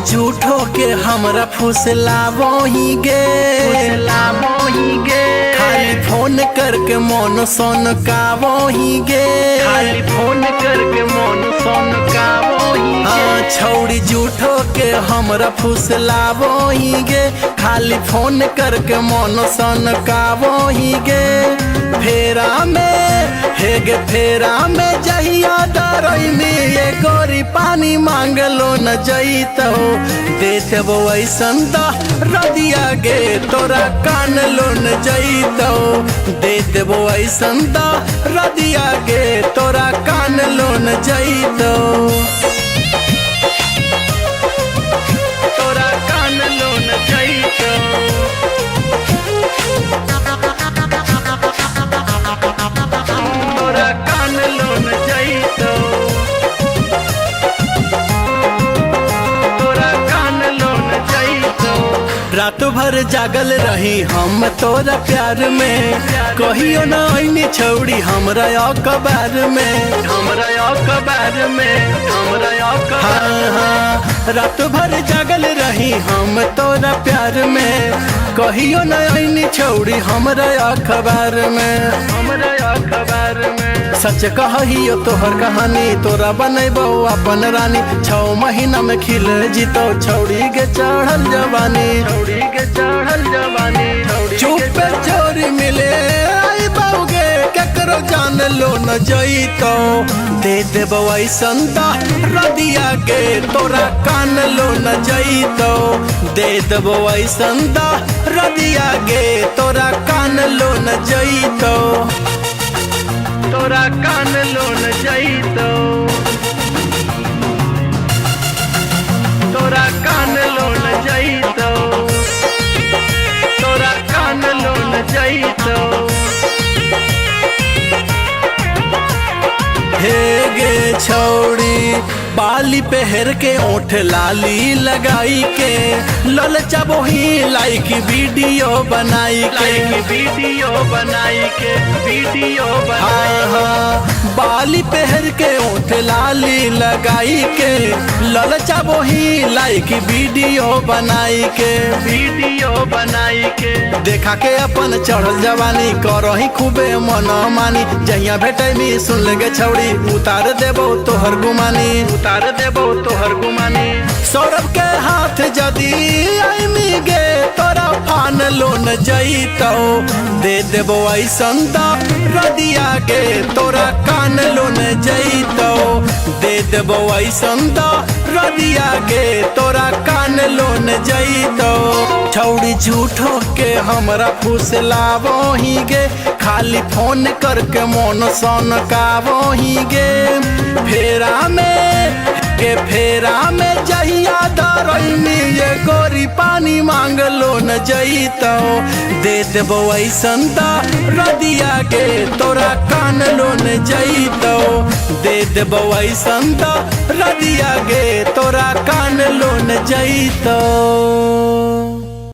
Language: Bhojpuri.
झूठो के हमरा फुसलावो ही गे खाली फोन करके मन सन कावो ही गे खाली फोन करके मन सन कावो ही हाँ छौड़ी झूठो के हमरा फुसलावो ही गे खाली फोन करके मन सन कावो ही गे फेरा में हेगे फेरा में जहिया डरैनी ये गोरी पानी मांगलो न जईतो दे देबो ऐसन दा रदिया गे तोरा कान लो न जईतो दे देबो ऐसन दा रदिया गे तोरा कान लो न जईतो तोरा कान लो न जईतो रात भर जागल रही हम तोरा प्यार में कहियो न ऐनी छौड़ी हमरा अखबार में हाँ हाँ रात भर जागल रही हम तोरा प्यार में कहियो न ऐनी छौड़ी हमरा अखबार में सच कहियो तोहर कहानी तोरा बनैबो अपन रानी 6 महीना में खिल जीतो छौड़ी के चढ़ल जवानी चुप चोरी मिले आई बाऊगे केकरो जान लो न जईतो दे देबो ऐसन दा रदिया के तोरा कान लो न जईतो दे देबो ऐसन दा रदिया के तोरा कान लो न जईतो तोरा कान लो न जईतो तोरा कान लो न जईतो तोरा कान लो न जईतो हे गे छौड़ी बाली पहर के ओठ लाली लगाई के ललचाबो ही लाइक वीडियो बनाई के हाँ हाँ बाली पहर के ओठ लाली लगाई के ललचाबो ही लाइक वीडियो बनाई के देखा के अपन चढ़ल जवानी करही खूबे मन मानी जहिया भेटे में सुन लगे छौड़ी उतार देबो तोहर गुमानी सौरभ के हाथ जदी आईनी गे तोरा फान लो न जईतो दे देबो ऐसन दा रदिया गे तोरा कान लो न जईतो दे देबो ऐसन दा रदिया गे तोरा कान लो न जईतो छौड़ी झूठो के हमरा फुसलावो ही गे खाली फोन करके मन सन कावो ही गे फेरा में जहिया डरैनी ये गोरी पानी मांगलो न जईतो दे देबो ऐसन दा रदिया गे तोरा कान लो न जईतो दे देबो ऐसन दा रदिया गे तोरा कान लो न जईतो।